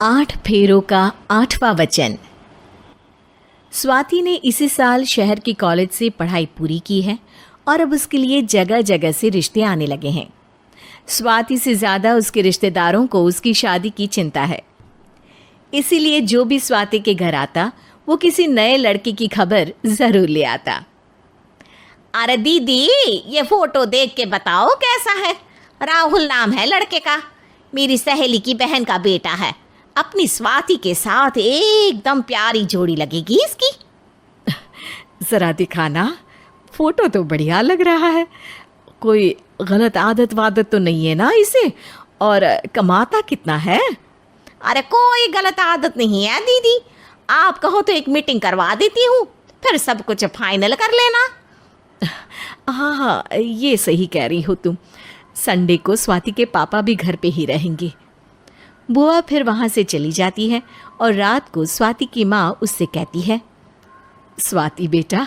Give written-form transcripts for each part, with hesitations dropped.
8 फेरों का 8वां वचन। स्वाति ने इसी साल शहर के कॉलेज से पढ़ाई पूरी की है और अब उसके लिए जगह जगह से रिश्ते आने लगे हैं। स्वाति से ज़्यादा उसके रिश्तेदारों को उसकी शादी की चिंता है, इसीलिए जो भी स्वाति के घर आता वो किसी नए लड़के की खबर ज़रूर ले आता। अरे दीदी, ये फोटो देख के बताओ कैसा है। राहुल नाम है लड़के का, मेरी सहेली की बहन का बेटा है। अपनी स्वाति के साथ एकदम प्यारी जोड़ी लगेगी इसकी। ज़रा दिखाना, फोटो तो बढ़िया लग रहा है। कोई गलत आदत वादत तो नहीं है ना इसे? और कमाता कितना है? अरे कोई गलत आदत नहीं है दीदी, आप कहो तो एक मीटिंग करवा देती हूँ, फिर सब कुछ फाइनल कर लेना। हाँ हाँ, ये सही कह रही हो तुम। संडे को स्वाति के पापा भी घर पे ही रहेंगे। बुआ फिर वहाँ से चली जाती है और रात को स्वाति की माँ उससे कहती है, स्वाति बेटा,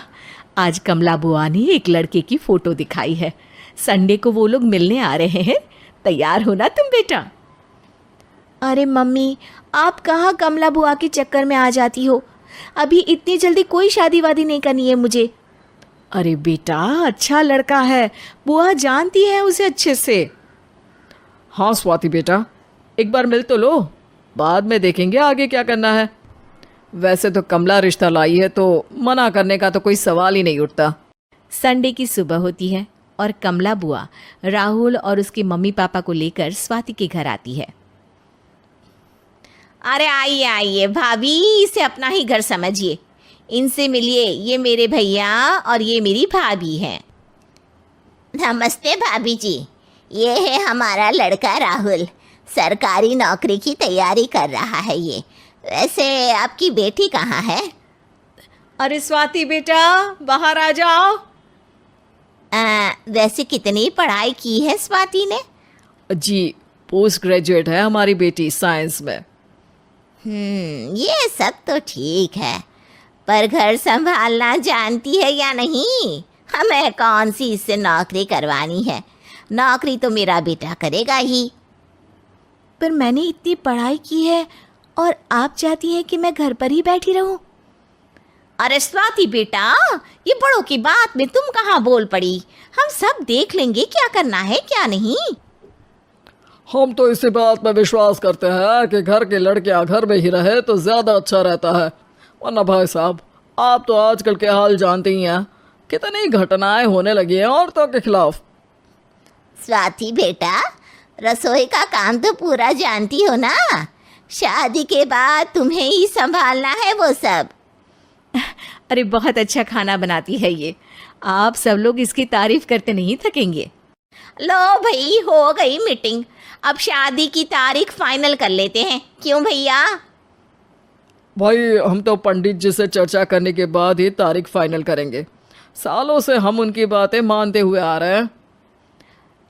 आज कमला बुआ ने एक लड़के की फ़ोटो दिखाई है। संडे को वो लोग मिलने आ रहे हैं, तैयार हो ना तुम बेटा? अरे मम्मी, आप कहाँ कमला बुआ के चक्कर में आ जाती हो? अभी इतनी जल्दी कोई शादी वादी नहीं करनी है मुझे। अरे बेटा, अच्छा लड़का है, बुआ जानती है उसे अच्छे से। हाँ स्वाति बेटा, एक बार मिल तो लो, बाद में देखेंगे आगे क्या करना है। वैसे तो कमला रिश्ता लाई है तो मना करने का तो कोई सवाल ही नहीं उठता। संडे की सुबह होती है और कमला बुआ राहुल और उसके मम्मी पापा को लेकर स्वाति के घर आती है। अरे आइए आइए भाभी, इसे अपना ही घर समझिए, इनसे मिलिए। ये मेरे भैया और ये मेरी भाभी हैं। नमस्ते भाभी जी, ये है हमारा लड़का राहुल, सरकारी नौकरी की तैयारी कर रहा है ये। वैसे आपकी बेटी कहाँ है? अरे स्वाति बेटा, बाहर आ जाओ। वैसे कितनी पढ़ाई की है स्वाति ने? जी, पोस्ट ग्रेजुएट है हमारी बेटी साइंस में। ये सब तो ठीक है, पर घर संभालना जानती है या नहीं? हमें कौन सी इससे नौकरी करवानी है, नौकरी तो मेरा बेटा करेगा ही। पर मैंने इतनी पढ़ाई की है और आप चाहती हैं कि मैं घर पर ही बैठी रहूं? अरे स्वाति बेटा, ये बड़ों की बात में तुम कहाँ बोल पड़ी? हम सब देख लेंगे क्या करना है क्या नहीं। हम तो इसी बात में विश्वास करते हैं कि घर के लड़कियां घर में ही रहे तो ज़्यादा अच्छा रहता है। वरना भाई साहब, आप तो आजकल के हाल जानते ही हैं, कितनी घटनाएं होने लगी हैं औरतों के खिलाफ। स्वाति बेटा, रसोई का काम तो पूरा जानती हो ना? शादी के बाद तुम्हें ही संभालना है वो सब। अरे बहुत अच्छा खाना बनाती है ये, आप सब लोग इसकी तारीफ करते नहीं थकेंगे। लो भाई, हो गई मीटिंग, अब शादी की तारीख फाइनल कर लेते हैं, क्यों भैया? भाई, हम तो पंडित जी से चर्चा करने के बाद ही तारीख फाइनल करेंगे। सालों से हम उनकी बातें मानते हुए आ रहे हैं।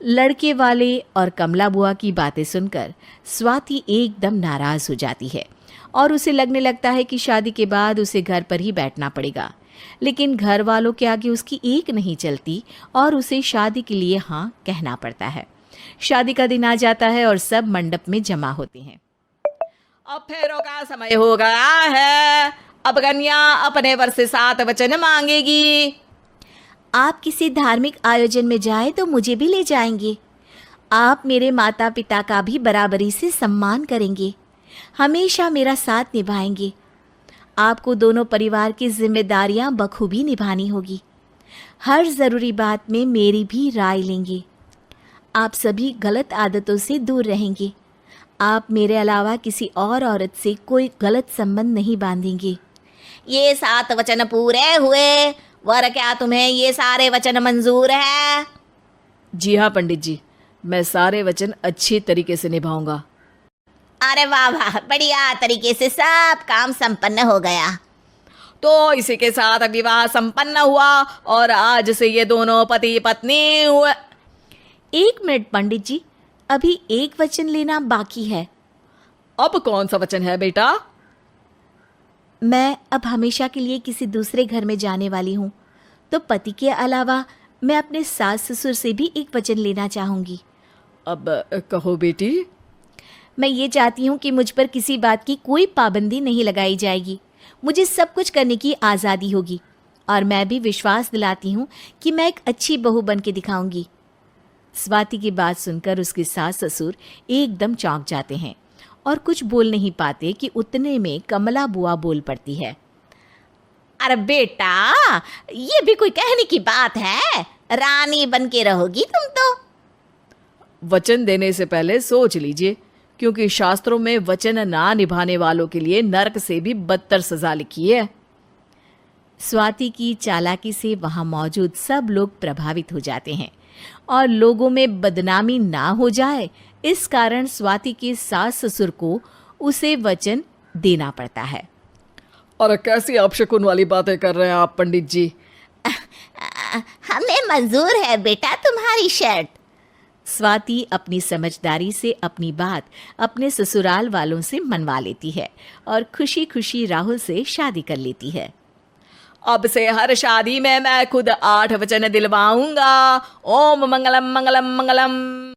लड़के वाले और कमला बुआ की बातें सुनकर स्वाति एकदम नाराज़ हो जाती है और उसे लगने लगता है कि शादी के बाद उसे घर पर ही बैठना पड़ेगा। लेकिन घर वालों के आगे उसकी एक नहीं चलती और उसे शादी के लिए हाँ कहना पड़ता है। शादी का दिन आ जाता है और सब मंडप में जमा होते हैं। अब फेरों का समय हो गया है, अब कन्या अपने वर से 7 वचन मांगेगी। आप किसी धार्मिक आयोजन में जाएं तो मुझे भी ले जाएंगे। आप मेरे माता पिता का भी बराबरी से सम्मान करेंगे, हमेशा मेरा साथ निभाएंगे। आपको दोनों परिवार की जिम्मेदारियां बखूबी निभानी होगी। हर ज़रूरी बात में मेरी भी राय लेंगे। आप सभी गलत आदतों से दूर रहेंगे। आप मेरे अलावा किसी और औरत से कोई गलत संबंध नहीं बांधेंगे। ये 7 वचन पूरे हुए, वर क्या तुम्हें ये सारे वचन मंजूर है? जी हाँ पंडित जी, मैं सारे वचन अच्छी तरीके से निभाऊंगा। अरे वाह वाह, बढ़िया तरीके से सब काम संपन्न हो गया। तो इसी के साथ विवाह संपन्न हुआ और आज से ये दोनों पति पत्नी हुए। 1 मिनट पंडित जी, अभी एक वचन लेना बाकी है। अब कौन सा वचन है बेटा? मैं अब हमेशा के लिए किसी दूसरे घर में जाने वाली हूँ, तो पति के अलावा मैं अपने सास ससुर से भी एक वचन लेना चाहूँगी। अब कहो बेटी। मैं ये चाहती हूँ कि मुझ पर किसी बात की कोई पाबंदी नहीं लगाई जाएगी। मुझे सब कुछ करने की आज़ादी होगी और मैं भी विश्वास दिलाती हूँ कि मैं एक अच्छी बहू बन के दिखाऊंगी। स्वाति की बात सुनकर उसके सास ससुर एकदम चौंक जाते हैं और कुछ बोल नहीं पाते कि उतने में कमला बुआ बोल पड़ती है। अरे बेटा, ये भी कोई कहने की बात है? रानी बन के रहोगी तुम तो। वचन देने से पहले सोच लीजिए, क्योंकि शास्त्रों में वचन ना निभाने वालों के लिए नरक से भी बदतर सजा लिखी है। स्वाति की चालाकी से वहाँ मौजूद सब लोग प्रभावित हो जाते हैं और लोगों में बदनामी ना हो जाए, इस कारण स्वाति के सास ससुर को उसे वचन देना पड़ता है। और कैसी अपशकुन वाली बातें कर रहे हैं आप पंडित जी? हमें मंजूर है बेटा तुम्हारी शर्त। स्वाति अपनी समझदारी से अपनी बात अपने ससुराल वालों से मनवा लेती है और खुशी खुशी राहुल से शादी कर लेती है। अब से हर शादी में मैं खुद 8 वचन दिलवाऊंगा। ओम मंगलम मंगलम मंगलम।